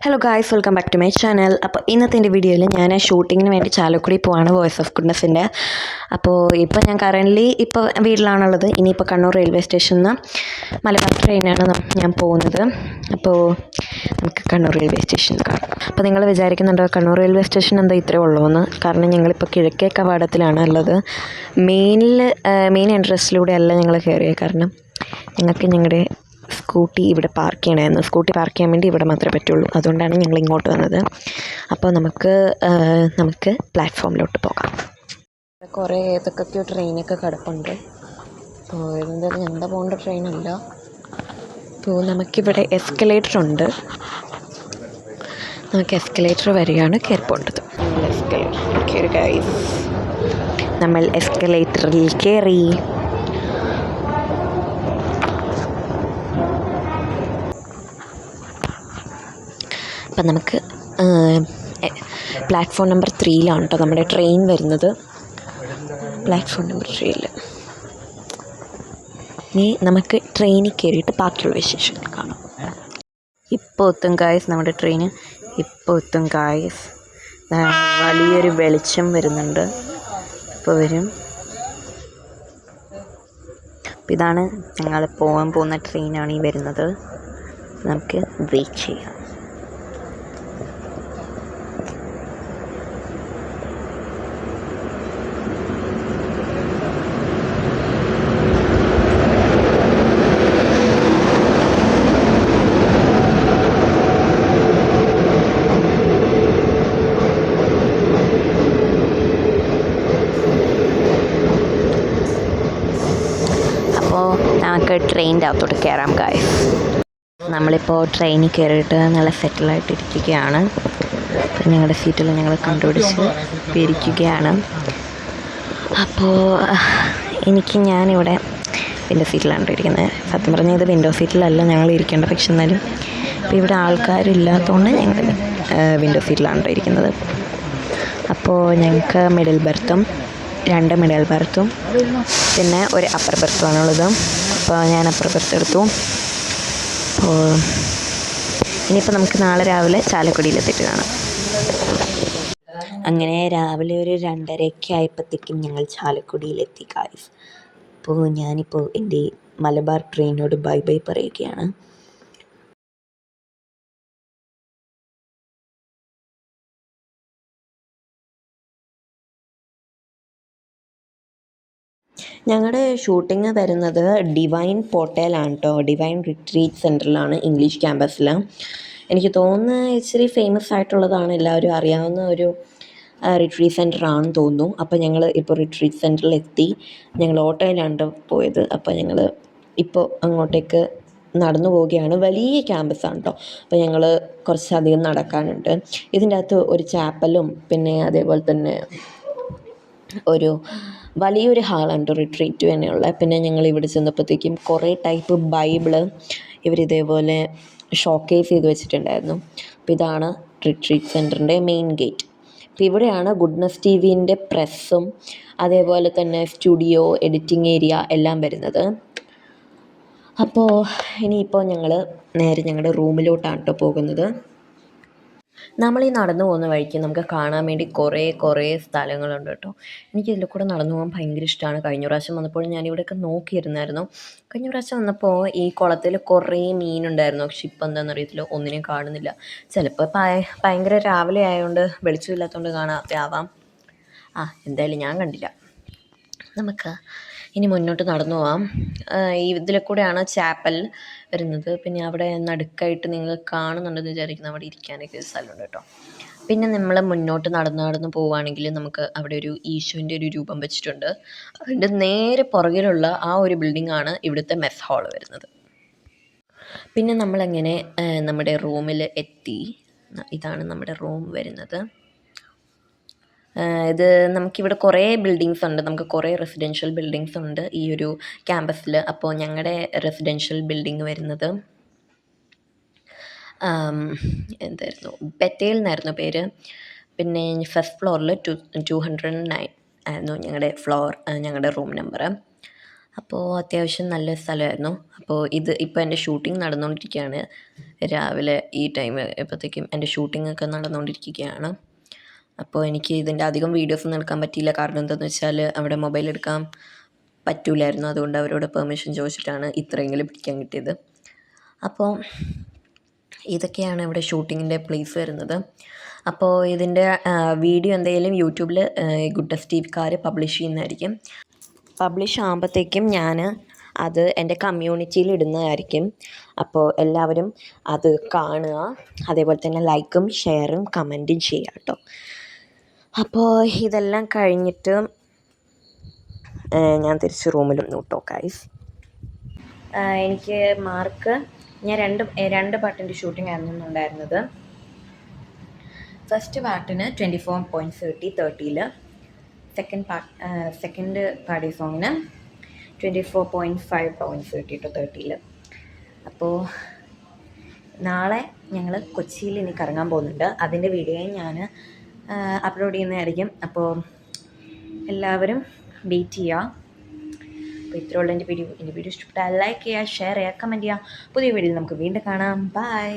Hello guys, welcome back to my channel. അപ്പോൾ ഇന്നത്തെ എൻ്റെ വീഡിയോയിൽ ഞാൻ ഷൂട്ടിങ്ങിന് വേണ്ടി ചാലക്കുടി പോവാണ്, വോയിസ് ഓഫ് ഗുഡ്നസിൻ്റെ. അപ്പോൾ ഇപ്പോൾ ഞാൻ കറൻ്റ്ലി ഇപ്പോൾ വീട്ടിലാണുള്ളത്. ഇനിയിപ്പോൾ കണ്ണൂർ റെയിൽവേ സ്റ്റേഷനിൽ നിന്ന് മലബാർ ട്രെയിനാണ് ഞാൻ പോകുന്നത്. അപ്പോൾ നമുക്ക് കണ്ണൂർ റെയിൽവേ സ്റ്റേഷനിൽ കാണാം. അപ്പോൾ നിങ്ങൾ വിചാരിക്കുന്നുണ്ടോ കണ്ണൂർ റെയിൽവേ സ്റ്റേഷൻ എന്താ ഇത്രേ ഉള്ളൂ എന്ന്? കാരണം ഞങ്ങളിപ്പോൾ കിഴക്കേ കവാടത്തിലാണ് ഉള്ളത്. മെയിൻ എൻട്രൻസിലൂടെ അല്ല ഞങ്ങൾ കയറിയത്. കാരണം ഞങ്ങൾക്ക് ഞങ്ങളുടെ സ്കൂട്ടി ഇവിടെ പാർക്ക് ചെയ്യണമായിരുന്നു. സ്കൂട്ടി പാർക്ക് ചെയ്യാൻ വേണ്ടി ഇവിടെ മാത്രമേ പറ്റുള്ളൂ. അതുകൊണ്ടാണ് ഞങ്ങൾ ഇങ്ങോട്ട് വന്നത്. അപ്പോൾ നമുക്ക് പ്ലാറ്റ്ഫോമിലോട്ട് പോകാം. കുറേ ഏതൊക്കെയോ ട്രെയിനൊക്കെ കിടപ്പുണ്ട്. അപ്പോൾ ഇതെന്താ ഞങ്ങളുടെ പോകേണ്ട ട്രെയിനല്ല. അപ്പോൾ നമുക്കിവിടെ എസ്കലേറ്റർ ഉണ്ട്. നമുക്ക് എസ്കലേറ്റർ വരെയാണ് കയറി പോകേണ്ടത്. നമ്മൾ എസ്കലേറ്ററിൽ കയറി. അപ്പം നമുക്ക് പ്ലാറ്റ്ഫോം നമ്പർ 3 കേട്ടോ നമ്മുടെ ട്രെയിൻ വരുന്നത്. പ്ലാറ്റ്ഫോം നമ്പർ 3 ഇനി നമുക്ക് ട്രെയിനിൽ കയറിയിട്ട് ബാക്കിയുള്ള വിശേഷങ്ങൾ കാണാം. ഇപ്പോൾ എത്തും ഗായ്സ്, നമ്മുടെ ട്രെയിന് ഇപ്പോൾ എത്തും ഗായ്സ്. വലിയൊരു വെളിച്ചം വരുന്നുണ്ട്. ഇപ്പോൾ വരും. അപ്പോൾ ഇതാണ് ഞങ്ങൾ പോകാൻ പോകുന്ന ട്രെയിനാണ് ഈ വരുന്നത്. നമുക്ക് വെയിറ്റ് ചെയ്യാം. നമുക്ക് ട്രെയിനിൻ്റെ അകത്തോട്ട് കയറാം ഗായ്സ്. നമ്മളിപ്പോൾ ട്രെയിനിൽ കയറിയിട്ട് നല്ല സെറ്റിലായിട്ടിരിക്കുകയാണ്. ഞങ്ങളുടെ സീറ്റിൽ ഞങ്ങൾ കണ്ടുപിടിച്ച് ഇരിക്കുകയാണ്. അപ്പോൾ ഞാനിവിടെ വിൻഡോ സീറ്റിലാണ് ഇരിക്കുന്നത്. സത്യം പറഞ്ഞാൽ ഇത് വിൻഡോ സീറ്റിലല്ല ഞങ്ങൾ ഇരിക്കേണ്ട, പക്ഷെ എന്നാലും ഇപ്പോൾ ഇവിടെ ആൾക്കാരില്ലാത്തതുകൊണ്ട് ഞങ്ങൾ വിൻഡോ സീറ്റിലാണ് ഇരിക്കുന്നത്. അപ്പോൾ ഞങ്ങൾക്ക് മിഡിൽ ബെർത്തും 2 മിഡിൽ ബെർത്തും പിന്നെ ഒരു അപ്പർ ബെർത്തുമാണുള്ളത്. അപ്പോൾ ഞാൻ അപ്പർ ബെർത്ത് എടുത്തു. അപ്പോൾ ഇനിയിപ്പോൾ നമുക്ക് നാളെ രാവിലെ ചാലക്കുടിയിലെത്തിയിട്ട് കാണാം. അങ്ങനെ രാവിലെ ഒരു 2:30 ആയപ്പോഴത്തേക്കും ഞങ്ങൾ ചാലക്കുടിയിലെത്തി ഗായ്സ്. അപ്പോൾ ഞാനിപ്പോൾ എൻ്റെ മലബാർ ട്രെയിനോട് ബൈ ബൈ പറയുകയാണ്. ഞങ്ങളുടെ ഷൂട്ടിങ് വരുന്നത് ഡിവൈൻ പോർട്ടലാണ് കേട്ടോ. ഡിവൈൻ റിട്രീറ്റ് സെൻറ്ററിലാണ്, ഇംഗ്ലീഷ് ക്യാമ്പസിൽ. എനിക്ക് തോന്നുന്നു ഇച്ചിരി ഫേമസ് ആയിട്ടുള്ളതാണ്, എല്ലാവരും അറിയാവുന്ന ഒരു റിട്രീറ്റ് സെൻറ്ററാണെന്ന് തോന്നുന്നു. അപ്പോൾ ഞങ്ങൾ ഇപ്പോൾ റിട്രീറ്റ് സെൻറ്ററിലെത്തി. ഞങ്ങൾ ഓട്ടോയിലാണ് പോയത്. അപ്പോൾ ഞങ്ങൾ ഇപ്പോൾ അങ്ങോട്ടേക്ക് നടന്നു പോവുകയാണ്. വലിയ ക്യാമ്പസാണ് കേട്ടോ. അപ്പോൾ ഞങ്ങൾ കുറച്ചധികം നടക്കാനുണ്ട്. ഇതിൻ്റെ അകത്ത് ഒരു ചാപ്പലും പിന്നെ അതേപോലെ തന്നെ ഒരു വലിയൊരു ഹാളുണ്ട് റിട്രീറ്റ് തന്നെയുള്ള. പിന്നെ ഞങ്ങൾ ഇവിടെ ചെന്നപ്പോഴത്തേക്കും കുറേ ടൈപ്പ് ബൈബിള് ഇവരിതേപോലെ ഷോക്കേസ് ചെയ്ത് വെച്ചിട്ടുണ്ടായിരുന്നു. അപ്പോൾ ഇതാണ് റിട്രീറ്റ് സെൻറ്ററിൻ്റെ മെയിൻ ഗേറ്റ്. അപ്പോൾ ഇവിടെയാണ് ഗുഡ്നസ് TVൻ്റെ പ്രസ്സും അതേപോലെ തന്നെ സ്റ്റുഡിയോ, എഡിറ്റിംഗ് ഏരിയ എല്ലാം വരുന്നത്. അപ്പോൾ ഇനിയിപ്പോൾ ഞങ്ങൾ നേരെ ഞങ്ങളുടെ റൂമിലോട്ടാണ് കേട്ടോ പോകുന്നത്. നമ്മളീ നടന്നു പോകുന്ന വഴിക്ക് നമുക്ക് കാണാൻ വേണ്ടി കുറേ സ്ഥലങ്ങളുണ്ട് കേട്ടോ. എനിക്കിതിൽ കൂടെ നടന്നു പോകാൻ ഭയങ്കര ഇഷ്ടമാണ്. കഴിഞ്ഞ പ്രാവശ്യം വന്നപ്പോൾ ഞാനിവിടെയൊക്കെ നോക്കിയിരുന്നായിരുന്നു. കഴിഞ്ഞ പ്രാവശ്യം വന്നപ്പോൾ ഈ കുളത്തിൽ കുറേ മീനുണ്ടായിരുന്നു. പക്ഷെ ഇപ്പം എന്താണെന്നറിയത്തില്ല, ഒന്നിനെയും കാണുന്നില്ല. ചിലപ്പോൾ ഭയങ്കര രാവിലെ ആയതുകൊണ്ട് വെളിച്ചമില്ലാത്തതുകൊണ്ട് കാണാത്താവാം. എന്തായാലും ഞാൻ കണ്ടില്ല. നമുക്ക് ഇനി മുന്നോട്ട് നടന്നു പോവാം. ഇതിലെ കൂടെയാണ് ചാപ്പൽ വരുന്നത്. പിന്നെ അവിടെ നടുക്കായിട്ട് നിങ്ങൾ കാണുന്നുണ്ടെന്ന് വിചാരിക്കുന്നു, അവിടെ ഇരിക്കാനൊക്കെ ഒരു സ്ഥലമുണ്ട് കേട്ടോ. പിന്നെ നമ്മൾ മുന്നോട്ട് നടന്ന് പോവുകയാണെങ്കിൽ നമുക്ക് അവിടെ ഒരു ഈശോൻ്റെ ഒരു രൂപം വെച്ചിട്ടുണ്ട്. അതിൻ്റെ നേരെ പുറകിലുള്ള ആ ഒരു ബിൽഡിങ്ങാണ് ഇവിടുത്തെ മെസ് ഹാൾ വരുന്നത്. പിന്നെ നമ്മളങ്ങനെ നമ്മുടെ റൂമിൽ എത്തി. ഇതാണ് നമ്മുടെ റൂം വരുന്നത്. ഇത് നമുക്കിവിടെ കുറേ ബിൽഡിങ്സ് ഉണ്ട്. നമുക്ക് കുറേ റെസിഡൻഷ്യൽ ബിൽഡിങ്സ് ഉണ്ട് ഈ ഒരു ക്യാമ്പസിൽ. അപ്പോൾ ഞങ്ങളുടെ റെസിഡൻഷ്യൽ ബിൽഡിങ് വരുന്നത് എന്തായിരുന്നു, ബെത്തേൽ എന്നായിരുന്നു പേര്. പിന്നെ ഫസ്റ്റ് ഫ്ലോറിൽ 209 ആയിരുന്നു ഞങ്ങളുടെ ഞങ്ങളുടെ റൂം നമ്പർ. അപ്പോൾ അത്യാവശ്യം നല്ലൊരു സ്ഥലമായിരുന്നു. അപ്പോൾ ഇപ്പോൾ എൻ്റെ ഷൂട്ടിംഗ് നടന്നുകൊണ്ടിരിക്കുകയാണ്. രാവിലെ ഈ ടൈം ആയപ്പോഴത്തേക്കും എൻ്റെ ഷൂട്ടിങ്ങൊക്കെ നടന്നുകൊണ്ടിരിക്കുകയാണ്. അപ്പോൾ എനിക്ക് ഇതിൻ്റെ അധികം വീഡിയോസൊന്നും എടുക്കാൻ പറ്റിയില്ല. കാരണം എന്താണെന്ന് വെച്ചാൽ അവിടെ മൊബൈൽ എടുക്കാൻ പറ്റില്ലായിരുന്നു. അതുകൊണ്ട് അവരോട് പെർമിഷൻ ചോദിച്ചിട്ടാണ് ഇത്രയെങ്കിലും പിടിക്കാൻ കിട്ടിയത്. അപ്പോൾ ഇതൊക്കെയാണ് ഇവിടെ ഷൂട്ടിങ്ങിൻ്റെ പ്ലേസ് വരുന്നത്. അപ്പോൾ ഇതിൻ്റെ വീഡിയോ എന്തെങ്കിലും യൂട്യൂബിൽ ഗുഡ്നസ് ടിവിക്കാർ പബ്ലിഷ് ചെയ്യുന്നതായിരിക്കും. പബ്ലിഷ് ആകുമ്പോഴത്തേക്കും ഞാൻ അത് എൻ്റെ കമ്മ്യൂണിറ്റിയിൽ ഇടുന്നതായിരിക്കും. അപ്പോൾ എല്ലാവരും അത് കാണുക. അതേപോലെ തന്നെ ലൈക്കും ഷെയറും കമൻറ്റും ചെയ്യുക കേട്ടോ. അപ്പോൾ ഇതെല്ലാം കഴിഞ്ഞിട്ട് ഞാൻ തിരിച്ച് റൂമിലൊന്നു കേട്ടോ ഗൈസ്. എനിക്ക് മാർക്ക് ഞാൻ രണ്ട് പാട്ടിൻ്റെ ഷൂട്ടിംഗ് ആയിരുന്നു ഉണ്ടായിരുന്നത്. ഫസ്റ്റ് പാട്ടിന് 24.30 30ൽ, സെക്കൻഡ് പാടി സോങ്ങിന് 24.5 to 30ൽ. അപ്പോൾ നാളെ ഞങ്ങൾ കൊച്ചിയിൽ ഇനി കറങ്ങാൻ പോകുന്നുണ്ട്. അതിൻ്റെ വീഡിയോയും ഞാൻ അപ്ലോഡ് ചെയ്യുന്നതായിരിക്കും. അപ്പോൾ എല്ലാവരും വെയിറ്റ് ചെയ്യുക. അപ്പോൾ ഇത്രയുള്ള എൻ്റെ വീഡിയോ ഇഷ്ടപ്പെട്ടാൽ ലൈക്ക് ചെയ്യുക, ഷെയർ ചെയ്യുക, കമൻറ്റ് ചെയ്യുക. പുതിയ വീഡിയോയിൽ നമുക്ക് വീണ്ടും കാണാം. ബൈ.